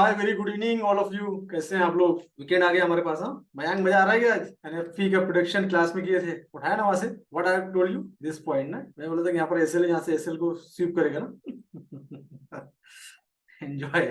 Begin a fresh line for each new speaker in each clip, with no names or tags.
Hi very good evening all of you. कैसे हैं आप लोग? वीकेंड आ गया हमारे पास। हाँ मयांक, मजा आ रहा है क्या? आज एनएफपी का प्रोडक्शन क्लास में किए थे, उठाया ना वहां से। What I told you this point ना, मैं बोला था कि यहाँ पर एसएल, यहाँ से एसएल को स्वीप करेगा ना। एंजॉय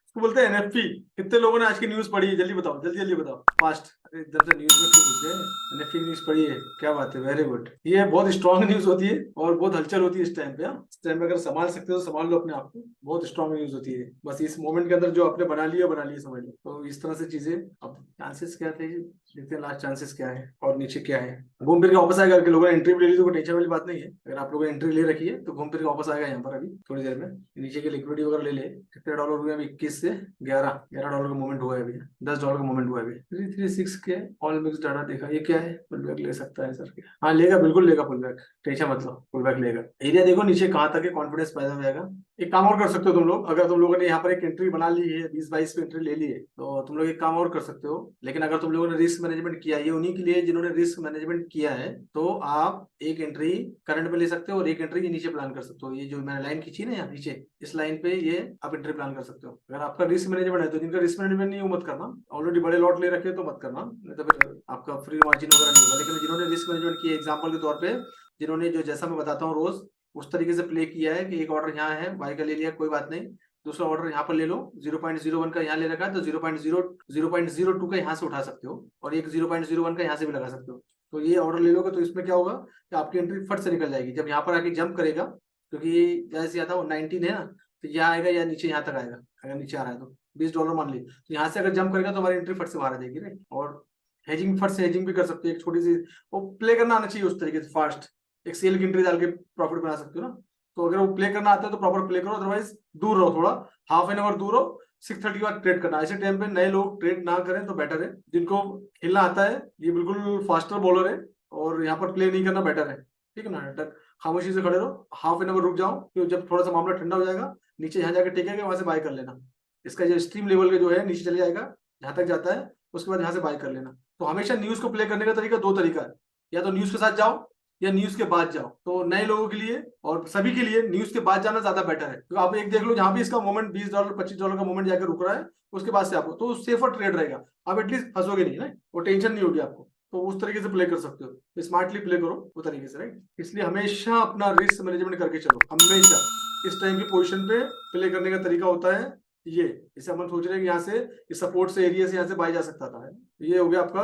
उसको बोलते हैं एनएफपी। कितने लोगों ने आज की न्यूज पढ़ी है? जल्दी बताओ, जल्दी जल्दी बताओ, फास्ट। अरे इधर से न्यूज में क्यों घुस गए? एनएफपी की न्यूज पढ़ी है, क्या बात है, वेरी गुड। ये बहुत स्ट्रांग न्यूज होती है और बहुत हलचल होती है इस टाइम पे। हाँ, इस टाइम पे अगर संभाल सकते हो तो संभाल लो अपने आप को। बहुत स्ट्रांग न्यूज होती है। बस इस मोमेंट के अंदर जो आपने बना लिया समझ लो। तो इस तरह से चीजें। अब चांसेस क्या थे, देखते हैं लास्ट चांसेस क्या है और नीचे क्या है। घूम फिर के वापस आएगा। कि लोगों ने एंट्री ले ली तो कोई टेंशन वाली बात नहीं है। अगर आप लोगों ने एंट्री ले रखी है तो घूम फिर के वापस आएगा यहाँ पर अभी थोड़ी देर में। नीचे के लिक्विडिटी वगैरह ले ले। कितने डॉलर हुए अभी? 21 से 11 डॉलर का मूवमेंट हुआ है अभी। 10 डॉलर का मूवमेंट हुआ है अभी। 336 के ऑल मिक्स डाटा देखा। ये क्या है? पुल बैक ले सकता है सर क्या? हाँ लेगा, बिल्कुल लेगा पुल बैक। टेंशन मतलब पुल बैक लेगा। एरिया देखो नीचे कहाँ तक है, कॉन्फिडेंस पैदा हो जाएगा। एक काम और कर सकते हो तुम लोग। अगर तुम लोगों ने यहाँ पर एक एंट्री बना ली है, 20-22 पे एंट्री ले ली है, तो तुम लोग एक काम और कर सकते हो। लेकिन अगर तुम लोगों ने रिस्क मैनेजमेंट किया, ये उन्हीं के लिए जिन्होंने रिस्क मैनेजमेंट किया है, तो आप एक एंट्री करंट पे ले सकते हो और एक एंट्री नीचे प्लान कर सकते हो। ये जो मैंने लाइन खींची ना यहाँ नीचे, इस लाइन पे ये आप एंट्री प्लान कर सकते हो। अगर आपका रिस्क मैनेजमेंट है तो, जिनका रिस्क मैनेजमेंट नहीं है वो मत करना। ऑलरेडी बड़े लॉट ले रखे हो तो मत करना, नहीं तो फिर आपका फ्री मार्जिन वगैरह नहीं होगा। लेकिन जिन्होंने रिस्क मैनेजमेंट किया, एग्जाम्पल के तौर पर जिन्होंने, जो जैसा मैं बताता हूँ रोज, उस तरीके से प्ले किया है कि एक ऑर्डर यहाँ है, बाई का ले लिया, कोई बात नहीं। दूसरा ऑर्डर यहाँ पर ले लो, 0.01 का यहाँ ले रखा है तो 0.02 का यहाँ से उठा सकते हो और एक 0.01 का यहाँ से भी लगा सकते हो। तो ये ऑर्डर ले लोगे तो इसमें क्या होगा कि आपकी एंट्री फट से निकल जाएगी जब यहाँ पर आके जंप करेगा। क्योंकि जैसे आता है 19 है ना, तो यहाँ आएगा या नीचे यहाँ तक आएगा। अगर नीचे आ रहा है तो $20 मान ली, तो यहाँ से अगर जंप करेगा तो हमारी एंट्री फट से बाहर आ जाएगी। राइट। और हेजिंग, फट से हेजिंग भी कर सकते हो। एक छोटी सी वो प्ले करना आना चाहिए उस तरीके से फास्ट। एक सेल की एंट्री डाल के प्रॉफिट बना सकते हो ना। तो अगर वो प्ले करना आता है तो प्रॉपर प्ले करो, अदरवाइज दूर रहो थोड़ा। हाफ एन आवर दूर रहो। 6:30 के बाद ट्रेड करना। ऐसे टाइम पे नए लोग ट्रेड ना करें तो बेटर है। जिनको खेलना आता है, ये बिल्कुल फास्टर बॉलर है और यहाँ पर प्ले नहीं करना बेटर है। ठीक है ना। तक खामोशी से खड़े रहो, हाफ एन आवर रुक जाओ, तो जब थोड़ा सा मामला ठंडा हो जाएगा, नीचे यहाँ जाकर टेकेगा, वहां से बाय कर लेना। इसका जो स्ट्रीम लेवल का जो है नीचे चले जाएगा, जहां तक जाता है, उसके बाद यहाँ से बाय कर लेना। तो हमेशा न्यूज को प्ले करने का तरीका दो तरीका है। या तो न्यूज के साथ जाओ या न्यूज के बाद जाओ। तो नए लोगों के लिए और सभी के लिए न्यूज के बाद जाना ज्यादा बेटर है। तो आप एक देख लो, जहां भी इसका मोमेंट $20 $25 का मोमेंट जाकर रुक रहा है, उसके बाद से आपको तो सेफर ट्रेड रहेगा। आप एटलीस्ट फंसोगे नहीं ना, वो टेंशन नहीं होगी आपको। तो उस तरीके से प्ले कर सकते हो, स्मार्टली प्ले करो वो तरीके से। राइट। इसलिए हमेशा अपना रिस्क मैनेजमेंट करके चलो। हमेशा इस टाइम की पोजिशन पे प्ले करने का तरीका होता है ये। इसे हम सोच रहे हैं कि यहाँ से इस सपोर्ट से एरिया से यहाँ से बाई जा सकता था। ये हो गया आपका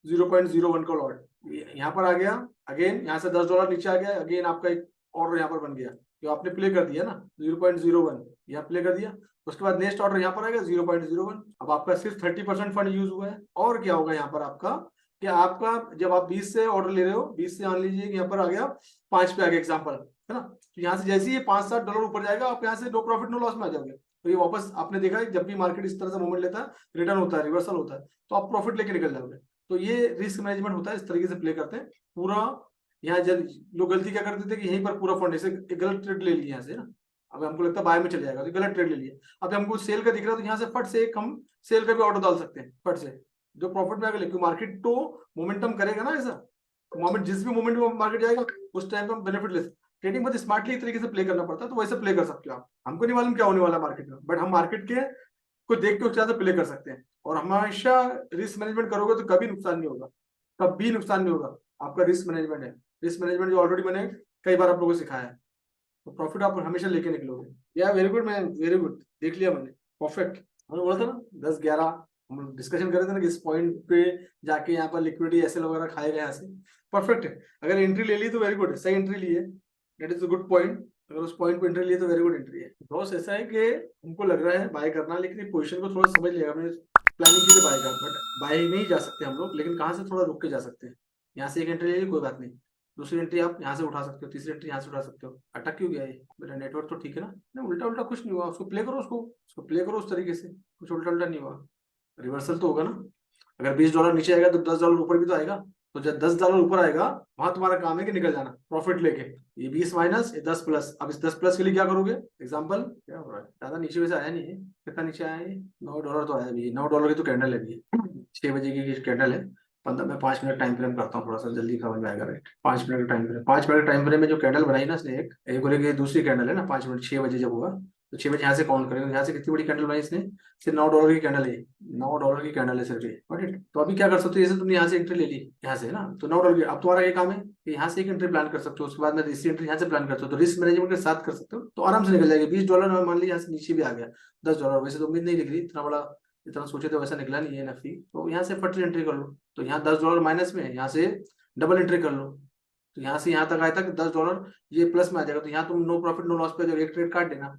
0.01 का लॉट, यहाँ पर आ गया। अगेन यहाँ से $10 नीचे आ गया, अगेन आपका एक ऑर्डर यहाँ पर बन गया जो आपने प्ले कर दिया ना, 0.01 यहाँ प्ले कर दिया। उसके बाद नेक्स्ट ऑर्डर यहाँ पर आएगा 0.01। अब आपका सिर्फ 30% फंड यूज हुआ है। और क्या होगा यहाँ पर आपका, कि आपका जब आप 20 से ऑर्डर ले रहे हो, 20 से मान लीजिए कि यहाँ पर आ गया 5 पे आ गया एग्जाम्पल, है ना। तो यहाँ से जैसे ही ये $5-7 ऊपर जाएगा, आप यहाँ से नो प्रॉफिट नो लॉस में आ जाओगे। तो ये वापस आपने देखा है, जब भी मार्केट इस तरह से मूवमेंट लेता है, रिटर्न होता है, रिवर्सल होता है, तो आप प्रॉफिट लेके निकल जाओगे। तो ये रिस्क मैनेजमेंट होता है, इस तरीके से प्ले करते हैं पूरा। यहाँ लोग गलती क्या करते थे कि यहीं पर पूरा फंड ऐसे एक गलत ट्रेड ले लिया यहाँ से ना। अब हमको लगता है बाय में चले जाएगा तो गलत ट्रेड ले लिया। अब हमको सेल का दिख रहा है तो यहाँ से फट से एक हम सेल का भी ऑर्डर डाल सकते हैं फट से, जो प्रॉफिट में आगे। क्योंकि मार्केट तो मोमेंटम करेगा ना ऐसा, मोमेंट जिस भी मोमेंट में मार्केट जाएगा उस टाइम पे हम बेनिफिट ले सकते। ट्रेडिंग बहुत स्मार्टली तरीके से प्ले करना पड़ता है, तो वैसे प्ले कर सकते हो आप। हमको नहीं मालूम क्या होने वाला मार्केट में, बट हम मार्केट के को देख के उस तरह से प्ले कर सकते हैं। और हमेशा रिस्क मैनेजमेंट करोगे तो कभी नुकसान नहीं होगा, कभी नुकसान नहीं होगा। आपका रिस्क मैनेजमेंट है, रिस्क मैनेजमेंट जो ऑलरेडी मैंने कई बार आप लोगों को सिखाया है, तो प्रॉफिट आप हमेशा लेके निकलोगे। या very good man, very good, देख लिया मैंने, परफेक्ट। मैंने बोला था ना 10-11 हम डिस्कशन कर रहे थे ना, किस पॉइंट पे जाके यहाँ पर लिक्विडिटी एसएल वगैरह खाएगा यहाँ से। परफेक्ट है। अगर एंट्री ले ली तो वेरी गुड है, सही एंट्री ली है, that is a good point. अगर उस पॉइंट पे एंट्री लिए तो वेरी गुड एंट्री है। बॉस ऐसा है कि हमको लग रहा है बाय करना, लेकिन पोजीशन को थोड़ा समझ लिया। हमने प्लानिंग की थी बाय का, बट बाय नहीं जा सकते हम लोग। लेकिन कहाँ से थोड़ा रुक के जा सकते हैं। यहाँ से एक एंट्री ले ली, कोई बात नहीं। दूसरी एंट्री आप यहाँ से उठा सकते हो, तीसरी एंट्री यहाँ से उठा सकते हो। अटक क्यों गया ये? मेरा नेटवर्क तो ठीक है ना? नहीं, उल्टा उल्टा कुछ नहीं हुआ। उसको प्ले करो, उसको प्ले करो उस तरीके से, कुछ उल्टा उल्टा नहीं हुआ। रिवर्सल तो होगा ना। अगर $20 नीचे आएगा तो $10 ऊपर भी तो आएगा। तो जब $10 ऊपर आएगा, वहां तुम्हारा काम है कि निकल जाना प्रॉफिट लेके। ये 20 माइनस, ये 10 प्लस। अब इस 10 प्लस के लिए क्या करोगे? एग्जाम्पल क्या हो रहा है, ज्यादा नीचे वैसे आया नहीं है। कितना नीचे आया है? $9 तो आया भी। $9 की तो कैंडल है भी, 6 बजे की कैंडल है। 15 में 5 मिनट टाइम फ्रेम करता हूँ, थोड़ा सा जल्दी समझ में आएगा। राइट। 5 मिनट का time frame, 5 minute time frame में जो कैंडल बनाई ना इसने, एक को लेके दूसरी कैंडल है ना, 5 मिनट 6 बजे जब होगा तो 6 बजे यहाँ से काउंट करेंगे, यहाँ से कितनी बड़ी कैंडल बनाई इसने, सिर्फ $9 की कैंडल है, $9 की कैंडल है सिर्फ ये, गॉट इट। तो अभी क्या कर सकते हो, जैसे तुमने यहाँ से एंट्री ले ली यहाँ से ना, तो $9 की, अब तुम्हारा ये काम है कि यहाँ से एक एंट्री प्लान कर सकते हो, उसके बाद में तीसरी एंट्री यहाँ से प्लान कर सकते हो, तो रिस्क मैनेजमेंट के साथ कर सकते हो, तो आराम से निकल जाएगी। $20 मान लीजिए यहाँ से नीचे भी आ गया, $10, वैसे तो उम्मीद नहीं दिख रही इतना बड़ा, इतना सोचे तो वैसा निकला नहीं है एनएफटी, तो यहाँ से फट एंट्री कर लो, तो यहाँ $10 माइनस में, यहाँ से डबल एंट्री कर लो, तो यहाँ से यहाँ तक आया था कि $10 ये प्लस में आ जाएगा, तो यहाँ तुम नो प्रॉफिट नो लॉस पे जो एक ट्रेड काट देना,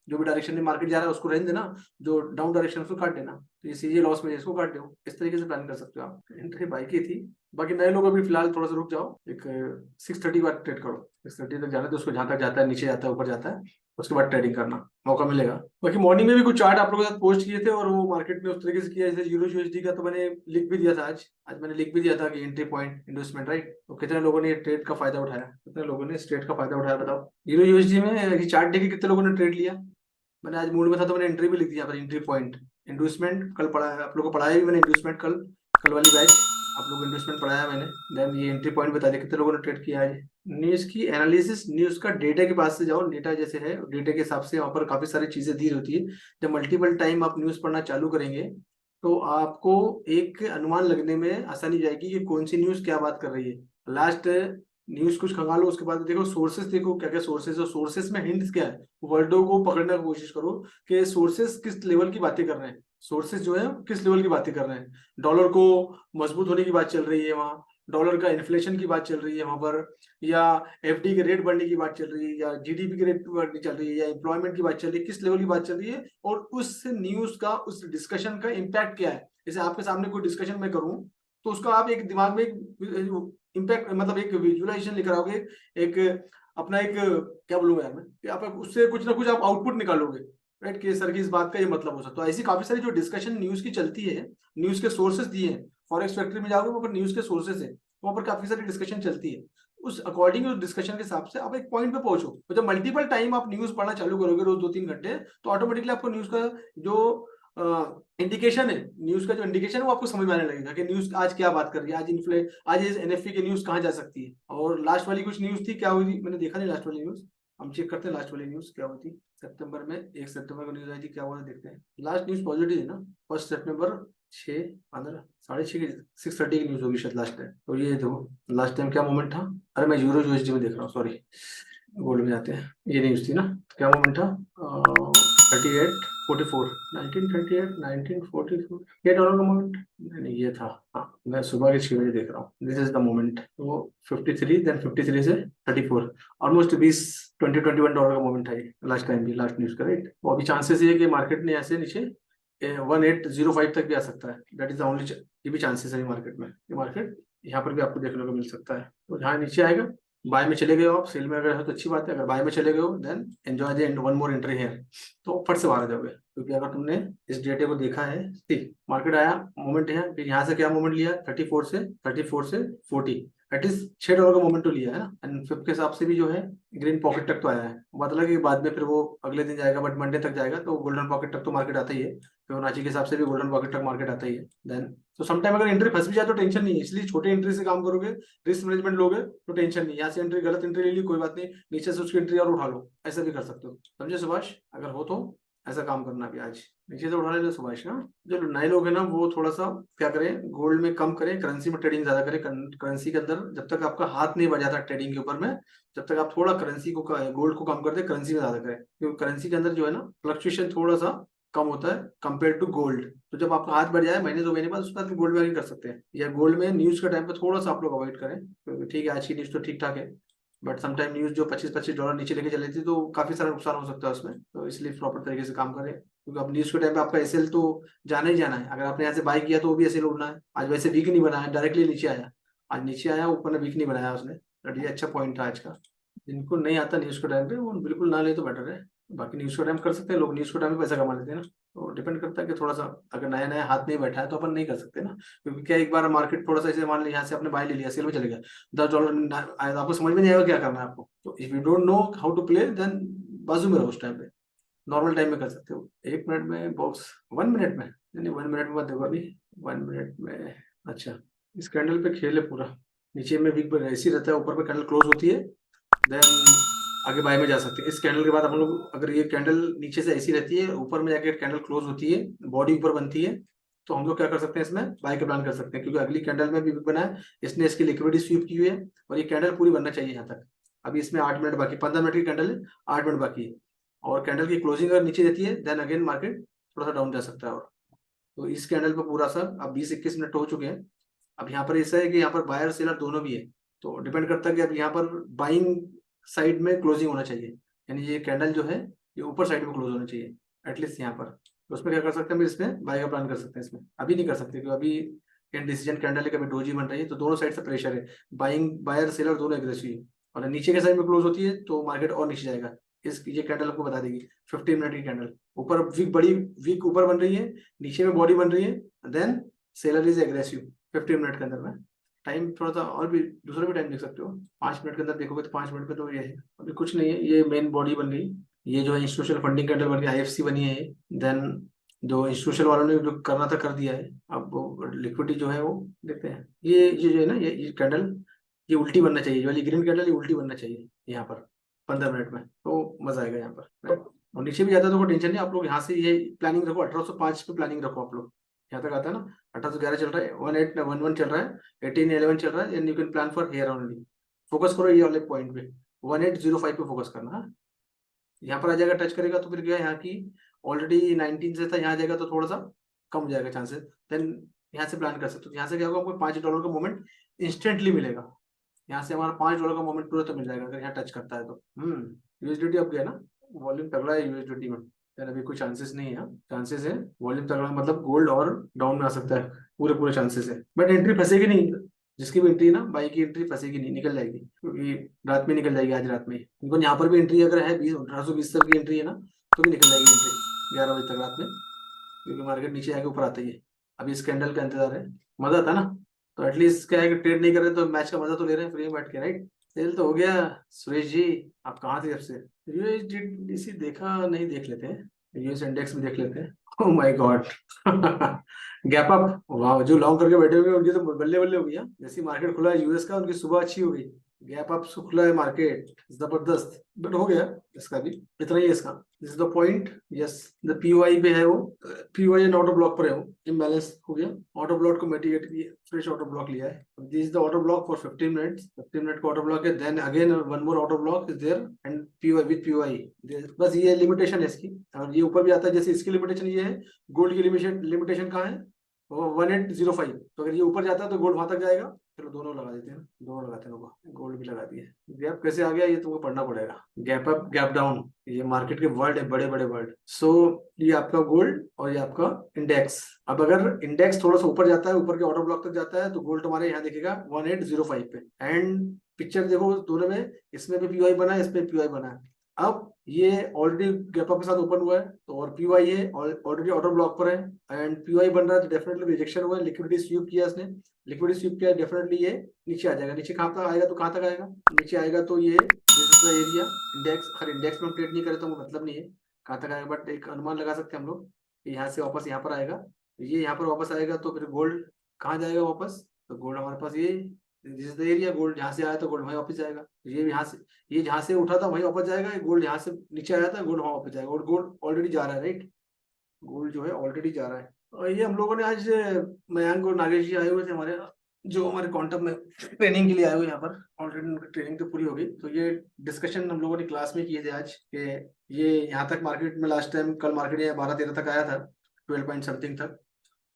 जो भी डायरेक्शन में मार्केट जा रहा है उसको रहने देना, जो डाउन डायरेक्शन उसको काट देना, तो ये सीधे लॉस में इसको काट दो, इस तरीके से प्लान कर सकते हो आप। एंट्री बाई की थी, बाकी नए लोग अभी फिलहाल थोड़ा सा रुक जाओ, एक 6:30 बाद ट्रेड करो, 6:30 तक जाने दो उसको, जहाँ तक जाता है नीचे जाता है ऊपर जाता है, उसके बाद ट्रेडिंग करना मौका मिलेगा। बाकी मॉर्निंग में भी कुछ चार्ट आप लोगों के साथ पोस्ट किए थे और वो मार्केट में उस तरीके से किया, जैसे यूरो का तो मैंने लिख भी दिया था, आज मैंने लिख भी दिया था कि एंट्री पॉइंट इन्वेस्टमेंट, राइट। तो कितने लोगों ने ट्रेड का फायदा उठाया, कितने लोगों ने इस ट्रेड का फायदा उठाया बताओ। यूरो में चार्ट देखिए कितने लोगों ने ट्रेड लिया, मैंने आज मूड में था तो मैंने एंट्री भी लिख दिया पर एंट्री पॉइंट इंडोसमेंट कल पढ़ा है, आप लोगों को पढ़ाया भी मैंने इंडोसमेंट, कल वाली बैच आप लोगों को इंडोसमेंट पढ़ाया मैंने। देन ये एंट्री पॉइंट बता दिया कितने लोगों ने ट्रेड किया है। न्यूज की एनालिसिस, न्यूज का डेटा के पास से जाओ, डेटा जैसे है डेटा के हिसाब से वहाँ पर काफी सारी चीजें दी होती है। जब मल्टीपल टाइम आप न्यूज पढ़ना चालू करेंगे तो आपको एक अनुमान लगने में आसानी जाएगी कि कौन सी न्यूज क्या बात कर रही है। लास्ट न्यूज कुछ खंगालो, उसके बाद देखो सोर्सेस, देखो क्या क्या सोर्सेस है, सोर्सेस में हिंट्स क्या है, वर्डों को पकड़ने की कोशिश करो कि सोर्सेस किस लेवल की बातें कर रहे हैं, सोर्सेस जो है किस लेवल की बातें कर रहे हैं। डॉलर को मजबूत होने की बात चल रही है वहाँ, डॉलर का इन्फ्लेशन की बात चल रही है वहां पर, या एफडी के रेट बढ़ने की बात चल रही है, या जीडीपी के रेट बढ़ने चल रही है, या एम्प्लॉयमेंट की बात चल रही है, किस लेवल की बात चल रही है, और उस न्यूज का उस डिस्कशन का इम्पैक्ट क्या है। जैसे आपके सामने कोई डिस्कशन में करूं तो उसका आप एक दिमाग में इम्पैक्ट, मतलब एक विजुअलाइजेशन लेकर आओगे, एक अपना एक क्या बोलूंगा यार मैं, कि आप उससे कुछ ना कुछ आप आउटपुट निकालोगे, राइट, कि सर की इस बात का ये मतलब हो सकता है। तो ऐसी काफी सारी जो डिस्कशन न्यूज की चलती है, न्यूज के सोर्सेस दिए हैं, फॉरेक्स फैक्ट्री में जाओगे वहां पर न्यूज के सोर्सेस है, वहां पर काफी सारी डिस्कशन चलती है, उस अकॉर्डिंग उस डिस्कशन के हिसाब से आप एक पॉइंट पे पहुंचो। तो जब मल्टीपल टाइम आप न्यूज पढ़ना चालू करोगे रोज 2-3 घंटे, तो ऑटोमेटिकली आपको न्यूज का जो इंडिकेशन है, न्यूज का जो इंडिकेशन है वो आपको समझ में आने लगेगा कि न्यूज आज क्या बात कर रही है, आज इस एनएफपी की न्यूज कहाँ जा सकती है। और लास्ट वाली कुछ न्यूज थी, क्या हुई थी मैंने देखा नहीं लास्ट वाली न्यूज, हम चेक करते हैं लास्ट वाली न्यूज क्या हुई थी। सितंबर में 1 सितंबर को न्यूज आई थी, क्या हुआ देखते हैं। लास्ट न्यूज पॉजिटिव है ना, 1 सितंबर 6:15 6:30 की 6:30 की न्यूज होगी शायद लास्ट टाइम। तो ये देखो लास्ट टाइम क्या मोमेंट था, अरे मैं यूरो यूएसडी में देख रहा हूँ, सॉरी गोल्ड में जाते हैं, ये न्यूज थी ना, क्या मोमेंट था, 3844 1938 1944, ये डॉलर का मोमेंट नहीं, ये था, हाँ मैं सुबह के 6 बजे देख रहा हूँ, दिस इज द मोमेंट। तो 53, देन 53 से 34, ऑलमोस्ट 20-21 डॉलर का मोमेंट है लास्ट टाइम भी, लास्ट न्यूज का, राइट। तो अभी चांसेस ये है कि मार्केट ने ऐसे नीचे 1805 तक भी आ सकता है, दैट इज द ओनली, ये भी चांसेस है मार्केट में, ये मार्केट यहाँ पर भी आपको देखने को मिल सकता है। तो जहाँ नीचे आएगा, बाय में चले गए हो आप, सेल में अगर हो तो अच्छी बात है, अगर बाय में चले गए हो then enjoy the end, one more entry है, तो फट से बाहर आ जाओगे, क्योंकि अगर तुमने इस डेटे को देखा है, ठीक मार्केट आया, मोमेंट है, फिर यहाँ से क्या मोमेंट लिया, 34 से 40, एटलीस्ट $6 का मोमेंट तो लिया है ना, एंड फिफ्थ के हिसाब से भी जो है ग्रीन पॉकेट तक तो आया है, मतलब कि बाद में फिर वो अगले दिन जाएगा, बट मंडे तक जाएगा तो गोल्डन पॉकेट तक तो मार्केट आता ही है, फिबोनाची के हिसाब से भी गोल्डन पॉकेट तक मार्केट आता ही है। देन तो समटाइम अगर एंट्री फंस भी जाए तो टेंशन नहीं है, इसलिए छोटे एंट्री से काम करोगे, रिस्क मैनेजमेंट लोगे तो टेंशन नहीं, यहाँ से एंट्री गलत एंट्री ले ली कोई बात नहीं, नीचे से उसकी एंट्री और उठा लो, ऐसा भी कर सकते हो, समझे सुभाष। अगर हो तो ऐसा काम करना भी, आज नीचे से उठा ले सुभाष ना। जो नए लोग हैं ना वो थोड़ा सा क्या करें, गोल्ड में कम करें, करेंसी में ट्रेडिंग ज्यादा करें, करेंसी के अंदर जब तक आपका हाथ नहीं बजाता ट्रेडिंग के ऊपर में, जब तक आप थोड़ा करेंसी को, गोल्ड को कम कर दे, करेंसी में ज्यादा करें, क्योंकि करेंसी के अंदर जो है ना फ्लक्चुएशन थोड़ा सा कम होता है कंपेयर टू गोल्ड। तो जब आपका हाथ बढ़ जाए महीने 2 महीने बाद, उसके बाद गोल्ड में आगे कर सकते हैं, या गोल्ड में न्यूज के टाइम पे थोड़ा सा आप लोग अवॉइड करें, क्योंकि ठीक है आज की न्यूज तो ठीक ठाक है, बट समटाइम न्यूज जो $25-25 नीचे लेके चली थी तो काफी सारा नुकसान हो सकता है उसमें, तो इसलिए प्रॉपर तरीके से काम करें, क्योंकि अब न्यूज के टाइम पे आपका एसएल तो जाना ही जाना है, अगर आपने यहाँ से बाई किया तो वो भी एसएल उड़ना है। आज वैसे वीक नहीं बना है, डायरेक्टली नीचे आया, आज नीचे आया ऊपर ने वीक नहीं बनाया उसने, बट ये अच्छा पॉइंट था आज का। जिनको नहीं आता न्यूज के टाइम पे वो बिल्कुल ना ले तो बेटर है, बाकी न्यूज के टाइम कर सकते हैं लोग, न्यूज के टाइम में पैसा कमा लेते हैं ना, तो डिपेंड करता है कि थोड़ा सा अगर नया नया हाथ नहीं बैठा है तो अपन नहीं कर सकते ना, क्योंकि क्या एक बार मार्केट थोड़ा सा ऐसे मान लिया, यहाँ से आपने बाय ले लिया, सेल में चले गया, $10 आया तो आपको समझ में नहीं आएगा क्या करना है आपको, तो if you don't know how to play then बाजू में रहो उस टाइम पे, नॉर्मल टाइम में कर सकते हो। 1 मिनट में बॉक्स, 1 मिनट में नहीं, 1 मिनट में मत देखो अभी, 1 मिनट में, अच्छा इस कैंडल पे खेल है पूरा, नीचे में वीक पर ऐसी रहता है, ऊपर पे कैंडल क्लोज होती है, देन आगे बाय में जा सकते हैं। इस कैंडल के बाद हम लोग, अगर ये कैंडल नीचे से ऐसी रहती है, ऊपर में जाके कैंडल क्लोज होती है, बॉडी ऊपर बनती है, तो हम लोग क्या कर सकते हैं, इसमें बाय का प्लान कर सकते हैं, क्योंकि अगली कैंडल में भी बना है, इसने इसकी लिक्विडिटी स्वीप की हुई है और ये कैंडल पूरी बनना चाहिए यहाँ तक। अभी इसमें 8 मिनट बाकी, 15 मिनट की कैंडल है, 8 मिनट बाकी है, और कैंडल की क्लोजिंग अगर नीचे रहती है, देन अगेन मार्केट थोड़ा सा डाउन जा सकता है। और तो इस कैंडल पर पूरा सा अब 20-21 मिनट हो चुके हैं। अब यहाँ पर ऐसा है कि यहाँ पर बायर सेलर दोनों भी है, तो डिपेंड करता है कि अब यहाँ पर बाइंग साइड में क्लोजिंग होना चाहिए, यानी ये कैंडल जो है ये ऊपर साइड में क्लोज होना चाहिए एटलीस्ट यहाँ पर। तो उसमें क्या कर सकते हैं, इसमें बाय का प्लान कर सकते हैं। इसमें अभी नहीं कर सकते क्योंकि अभी डिसीजन कैंडल है, कभी डोजी बन रही है, तो दोनों साइड से प्रेशर है, बाइंग बायर सेलर दोनों एग्रेसिव है, और नीचे के साइड में क्लोज होती है तो मार्केट और नीचे जाएगा। इस ये कैंडल आपको बता देगी 15 मिनट की कैंडल, ऊपर वीक, बड़ी वीक ऊपर बन रही है, नीचे में बॉडी बन रही है, then seller is aggressive 15 minute के अंदर में। टाइम थोड़ा सा और भी दूसरा भी टाइम देख सकते हो, 5 मिनट के अंदर देखोगे तो 5 मिनट पे तो ये है, अभी कुछ नहीं है, ये मेन बॉडी बन गई, ये जो है इंस्टीट्यूशनल फंडिंग कैंडल बन गई, आईएफसी बनी है। देन जो इंस्टीट्यूशनल वालों ने जो करना था कर दिया है, अब लिक्विडिटी जो है वो देखते हैं। ये जो है ना, ये कैंडल ये उल्टी बनना चाहिए, जो वाली ग्रीन कैंडल ये उल्टी बनना चाहिए यहाँ पर 15 मिनट में, तो मजा आएगा यहाँ पर। और नीचे भी जाता है तो कोई टेंशन नहीं, आप लोग यहाँ से ये प्लानिंग रखो, 1805 पे प्लानिंग रखो आप लोग, यहाँ तक आता है ना, 1811 चल रहा है, 1811 चल रहा है, 1811 चल रहा है, and you can plan for here only. Focus करो ये वाले पॉइंट पे, 1805 पे फोकस करना है। यहाँ पर आ जाएगा, टच करेगा तो फिर क्या है, यहाँ की ऑलरेडी 19 से था, यहाँ जाएगा तो थोड़ा सा कम हो जाएगा चांसेस, देन यहाँ से प्लान कर सकते हो। यहाँ से क्या होगा, आपको $5 का मोमेंट इंस्टेंटली मिलेगा, यहाँ से हमारा $5 का मोमेंट तुरंत मिल जाएगा अगर यहाँ टच करता है तो। यूएसडीटी अब गया ना, वॉल्यूम तगड़ा है यूएसडीटी में, यार अभी कोई चांसेस नहीं है, चांसेस है वॉल्यूम तगड़ा, मतलब गोल्ड और डाउन में आ सकता है, पूरे पूरे चांसेस है, बट एंट्री फंसेगी नहीं, जिसकी भी एंट्री है ना, बाई की एंट्री फंसेगी नहीं, निकल जाएगी, क्योंकि रात में निकल जाएगी, आज रात में। इनको यहाँ पर भी एंट्री अगर है 1820 तक की एंट्री है ना, तो भी निकल जाएगी एंट्री 11 बजे तक रात में, क्योंकि मार्केट नीचे आके ऊपर आता ही है। अभी इस कैंडल का इंतजार है, मजा था ना, तो एटलीस्ट क्या है कि ट्रेड नहीं कर रहे तो मैच का मजा तो ले रहे हैं फ्री में बैठ के, राइट। सेल तो हो गया। सुरेश जी आप कहाँ थे जब से? यूएसडीसी देखा नहीं, देख लेते हैं, यूएस इंडेक्स भी देख लेते हैं। Oh my God gap up, वाह, जो लॉन्ग करके बैठे हुए हैं उनकी तो बल्ले बल्ले हो गई। जैसी मार्केट खुला है यूएस का, उनकी सुबह अच्छी हो गई, गैप अप खुला है मार्केट, जबरदस्त, बट हो गया इसका भी, इतना ही है इसका। This is the point, yes, the POI पे है वो, पीओआई एंड ऑटो ब्लॉक पर है वो, इम्बैलेंस हो गया, ऑटो ब्लॉक को मिटिगेट किया, फ्रेश ऑटो ब्लॉक लिया है। This is the auto block for 15 minutes, 15 minute का ऑटो ब्लॉक है, then again one more auto block is there and POI with POI, बस ये लिमिटेशन है इसकी। और ये ऊपर भी आता है, जैसे इसकी लिमिटेशन ये है, गोल्ड की लिमिटेशन कहाँ है, वो 1805, तो अगर ये ऊपर जाता है तो गोल्ड वहां तक जाएगा। चलो दोनों लगा देते हैं, दोनों लगाते हैं, गोल्ड भी लगा दिए। गैप कैसे आ गया ये तुमको पढ़ना पड़ेगा, गैप अप गैप डाउन, ये मार्केट के वर्ड है, बड़े बड़े वर्ड। सो ये आपका गोल्ड और ये आपका इंडेक्स। अब अगर इंडेक्स थोड़ा सा ऊपर जाता है, ऊपर के ऑर्डर ब्लॉक तक जाता है, तो गोल्ड तुम्हारे यहाँ दिखेगा 1805 पे, एंड पिक्चर देखो दोनों में, इसमें भी पीवाई बना है, इसमें पीवाई बना है। अब ये ऑलरेडी गैप अप के साथ ओपन हुआ है, तो और पीवाई है ऑलरेडी ऑर्डर ब्लॉक पर है, एंड पीवाई बन रहा है, तो डेफिनेटली रिजेक्शन हुआ है, लिक्विडिटी स्वीप किया इसने, लिक्विडिटी स्वीप किया, डेफिनेटली ये नीचे आ जाएगा। नीचे कहाँ तक आएगा, तो कहाँ तक आएगा, नीचे आएगा तो ये एरिया इंडेक्स, अगर इंडेक्स में हम ट्रेड नहीं करें तो मतलब नहीं है कहाँ तक आएगा, बट एक अनुमान लगा सकते हैं हम लोग कि यहाँ से वापस यहाँ पर आएगा, ये यहाँ पर वापस आएगा, तो फिर गोल्ड कहाँ जाएगा वापस, तो गोल्ड हमारे पास ये this is the area, gold जहाँ से आया तो गोल्ड वहीं वापस जाएगा, ये यहाँ से, ये जहाँ से उठा था वहीं वापस जाएगा, गोल्ड यहाँ से नीचे आया था, गोल्ड वहाँ वापस जाएगा, और गोल्ड ऑलरेडी जा रहा है, राइट, गोल्ड जो है ऑलरेडी जा रहा है। और ये हम लोगों ने आज, मयंक और नागेश जी आए हुए थे हमारे, जो हमारे क्वांटम में ट्रेनिंग के लिए आए हुए यहाँ पर, ऑलरेडी उनकी ट्रेनिंग तो पूरी हो गई, तो ये डिस्कशन हम लोगों ने क्लास में किए थे आज कि ये यहाँ तक मार्केट में लास्ट टाइम, कल मार्केट यहाँ 12-13 तक आया था, 12 पॉइंट समथिंग तक,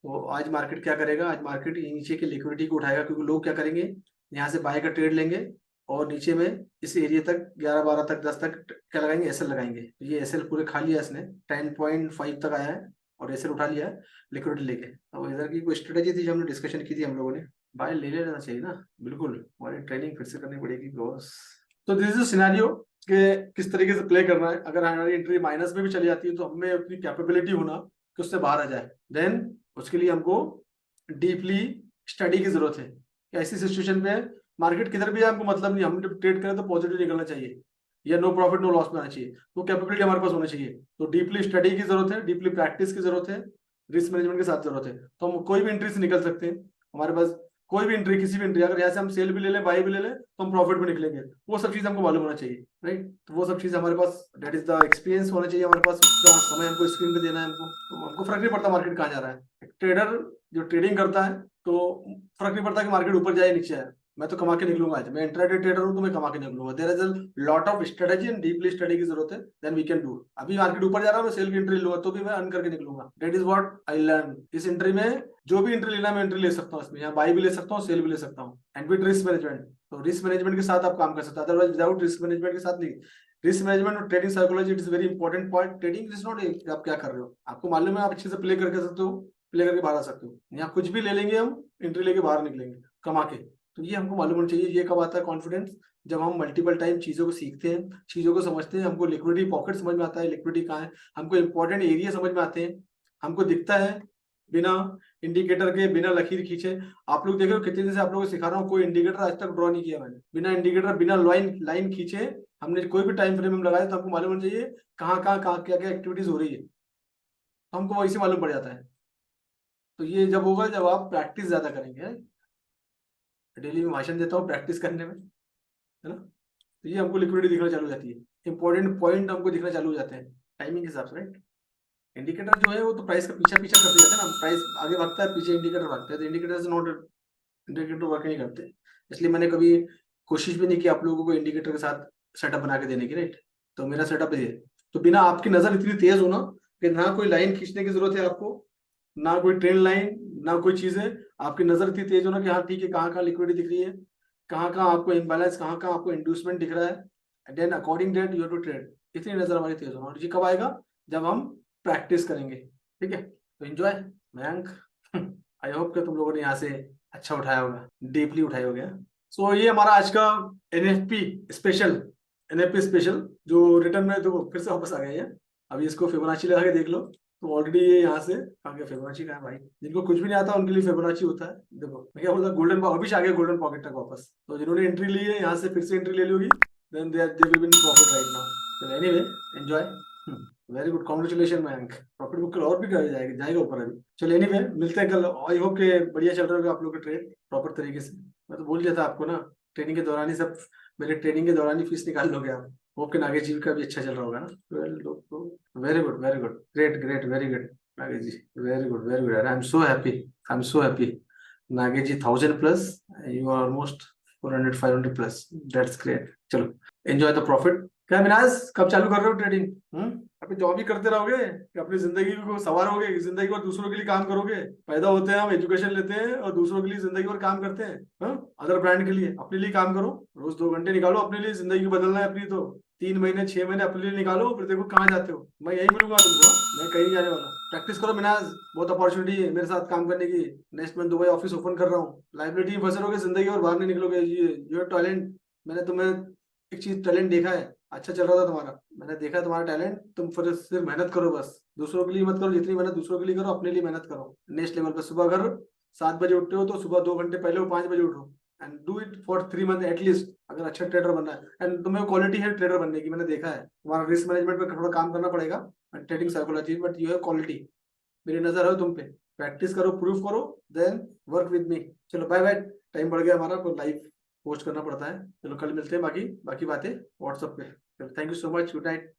तो आज मार्केट क्या करेगा, आज मार्केट नीचे की लिक्विडिटी को उठाएगा, क्योंकि लोग क्या करेंगे, यहाँ से बाय का ट्रेड लेंगे और नीचे में इस एरिया तक 11-12 तक 10 तक क्या लगाएंगे, एसएल लगाएंगे। तो ये एसएल पूरे खा लिया इसने, 10.5 तक आया है और एसएल उठा लिया है लिक्विडिटी लेके। तो इधर की कोई स्ट्रेटेजी थी जो हमने डिस्कशन की थी हम लोगों ने, बाय ले लेना चाहिए ना, बिल्कुल, हमारी ट्रेनिंग फिर से करनी पड़ेगी बॉस। तो दिस इज सिनेरियो कि किस तरीके से प्ले करना है, अगर हमारी एंट्री माइनस में भी चली जाती है तो हमें अपनी कैपेबिलिटी होना कि उससे बाहर आ जाए, देन उसके लिए हमको डीपली स्टडी की जरूरत है। ऐसी सिचुएशन में मार्केट किधर भी है हमको मतलब नहीं, हम जब ट्रेड करें तो पॉजिटिव निकलना चाहिए, या नो प्रॉफिट नो लॉस में आना चाहिए, तो कैपेबिलिटी हमारे पास होनी चाहिए। तो डीपली स्टडी की जरूरत है, डीपली प्रैक्टिस की जरूरत है, रिस्क मैनेजमेंट के साथ जरूरत है, तो हम कोई भी एंट्री से निकल सकते हैं। हमारे पास कोई भी एंट्री, किसी भी एंट्री, अगर यहाँ से हम सेल भी ले लें, बाई भी ले लें, तो हम प्रॉफिट में निकलेंगे। वो सब चीज हमको मालूम होना चाहिए, राइट। तो वो सब चीज हमारे पास, डेट इज द एक्सपीरियंस होना चाहिए हमारे पास। उतना समय हमको स्क्रीन पे देना है हमको, तो हमको फर्क नहीं पड़ता मार्केट कहाँ जा रहा है। ट्रेडर जो ट्रेडिंग करता है तो फर्क नहीं पड़ता कि मार्केट ऊपर जाए नीचे आए, मैं तो कमा के निकलूंगा। आज मैं इंट्राडे ट्रेडर हूँ तो मैं कमा के निकलूंगा। There is a lot of strategy and deeply study की जरूरत है, देन वी कैन डू। अभी मार्केट ऊपर जा रहा है, मैं सेल की एंट्री लूंगा तो भी मैं अर्न करके निकलूंगा। That is what I learn. इस एंट्री में जो भी एंट्री लेना है मैं एंट्री ले सकता हूँ, इसमें यहाँ बाई भी ले सकता हूँ, सेल भी ले सकता हूँ, एंड विद रिस्क मैनेजमेंट। तो रिस्क मैनेजमेंट के साथ आप काम कर सकते हैं, अदरवाइज विदाउट रिस्क मैनेजमेंट के साथ नहीं। रिस्क मैनेजमेंट और trading psychology, it is very important point. Trading is not आप क्या कर रहे हो, आपको मालूम है, आप अच्छे से प्ले करके सकते हो, प्ले करके बाहर आ सकते हो। यहाँ कुछ भी ले लेंगे हम, एंट्री लेके बाहर निकलेंगे कमा के। तो ये हमको मालूम होना चाहिए। ये कब आता है कॉन्फिडेंस, जब हम मल्टीपल टाइम चीजों को सीखते हैं, चीजों को समझते हैं, हमको लिक्विडिटी पॉकेट समझ में आता है, लिक्विडिटी कहाँ है, हमको इंपॉर्टेंट एरिया समझ में आते हैं, हमको दिखता है बिना इंडिकेटर के, बिना लकीर खींचे। आप लोग देख रहे हो कितने दिन से आप लोगों को सिखा रहा हूँ, कोई इंडिकेटर आज तक ड्रॉ नहीं किया मैंने, बिना इंडिकेटर, बिना लाइन खींचे हमने कोई भी टाइम फ्रेम में लगाया, तो हमको मालूम होना चाहिए कहाँ क्या क्या एक्टिविटीज हो रही है, तो हमको वही से मालूम पड़ जाता है। तो ये जब होगा जब आप प्रैक्टिस ज्यादा करेंगे। डेली में भाषण देता हूँ प्रैक्टिस करने में, है ना। तो ये हमको लिक्विडिटी दिखना चालू हो जाती है, इंपॉर्टेंट पॉइंट हमको दिखना चालू हो जाते हैं टाइमिंग के हिसाब से, राइट। इंडिकेटर जो है वो तो प्राइस का पीछा पीछा करते जाते हैं ना, प्राइस आगे भागता है, पीछे इंडिकेटर भागता है, तो इंडिकेटर से नॉट, इंडिकेटर वर्क नहीं करते। इसलिए मैंने कभी कोशिश भी नहीं की आप लोगों को इंडिकेटर के साथ सेटअप बना के देने की, राइट। तो मेरा सेटअप ये, तो बिना आपकी नजर इतनी तेज हो ना कि ना कोई लाइन खींचने की जरूरत है आपको, ना कोई ट्रेंड लाइन, ना कोई चीजें, आपकी नजर इतनी तेज हो ना कि हाँ ठीक है, कहाँ कहाँ लिक्विडिटी दिख रही है, कहाँ कहाँ आपको इम्बैलेंस, कहाँ कहाँ आपको इंड्यूसमेंट दिख रहा है, then according that you have to trade. इतनी नजर हमारी तेज होना, और ये कब आएगा, जब हम प्रैक्टिस करेंगे, ठीक है। तो एंजॉय मयंक। आई होप कि तुम लोगों ने यहाँ से अच्छा उठाया होगा, डीपली उठाया होगा। सो ये हमारा आज का एनएफपी स्पेशल, एनएफपी स्पेशल जो रिटर्न में देखो फिर से वापस आ गए हैं। अभी इसको फिबोनाची लगा के देख लो, तो ऑलरेडी ये यहाँ से आ गया। फिबोनाची का है भाई, जिनको कुछ भी नहीं आता उनके लिए फिबोनाची होता है। देखो मैं क्या बोलता, गोल्डन अभी आ गया गोल्डन पॉकेट तक वापस। तो जिन्होंने एंट्री ली है यहाँ से फिर से एंट्री ले ली होगी, then they will be in profit right now. चलो anyway enjoy, very good, congratulation Mayank. Profit book और भी जाएगा ऊपर अभी। चलो एनीवे मिलते हैं कल। आई होप के बढ़िया चल रहा होगा आप लोग का ट्रेड प्रॉपर तरीके से। मैं तो बोल दिया था आपको ना, ट्रेनिंग के दौरान ही सब, मेरे ट्रेनिंग के दौरान ही फीस निकाल लोगे आप। होप के नागेश जी का भी अच्छा चल रहा होगा ना। Very good, very good, great great, very good Nagesh ji, very good, very good. I am so happy, I am so happy Nagesh ji. 1000+, you are almost 400 500+, that's great. चलो एंजॉय द प्रॉफिट। क्या मिनाज, कब चालू कर रहे हो ट्रेडिंग? अभी जॉब ही करते रहोगे कि अपनी जिंदगी को संवारोगे, जिंदगी को दूसरों के लिए काम करोगे? पैदा होते हैं हम, एजुकेशन लेते हैं और दूसरों के लिए जिंदगी भर काम करते हैं। अदर ब्रांड के लिए, अपने लिए काम करो। रोज 2 घंटे निकालो अपने लिए, जिंदगी को बदलना है अपनी। तो 3 महीने 6 महीने अपने लिए निकालो, फिर देखो कहाँ जाते हो। मैं यही मिलूंगा तुमको, मैं कहीं नहीं जाने वाला। प्रैक्टिस करो मिनाज, बहुत अपॉर्चुनिटी है मेरे साथ काम करने की। Next month Dubai office open कर रहा हूँ। लाइबिलिटी में फंसे रहोगे जिंदगी और बाहर नहीं निकलोगे। ये टैलेंट, मैंने तुम्हें एक चीज टैलेंट देखा है, अच्छा चल रहा था तुम्हारा, मैंने देखा तुम्हारा टैलेंट। तुम फिर सिर्फ मेहनत करो बस, दूसरों के लिए मत करो। जितनी मेहनत दूसरों के लिए करो, अपने लिए मेहनत करो। नेक्स्ट लेवल पे सुबह अगर 7 बजे उठते हो तो सुबह 2 घंटे पहले हो, 5 बजे उठो, and do it for 3 month at least. अगर अच्छा ट्रेडर बनना है एंड तुम्हें क्वालिटी है ट्रेडर बनने की, मैंने देखा है। तुम्हारा रिस्क मैनेजमेंट पे थोड़ा काम करना पड़ेगा, trading psychology, but you have quality. मेरी नजर है तुम पे, प्रैक्टिस करो, प्रूफ करो, देन वर्क विद मी। चलो बाय बाय, टाइम बढ़ गया हमारा, को लाइव पोस्ट करना पड़ता है। चलो कल मिलते हैं, बाकी बाकी बातें व्हाट्सएप पे। Thank you so much, good night.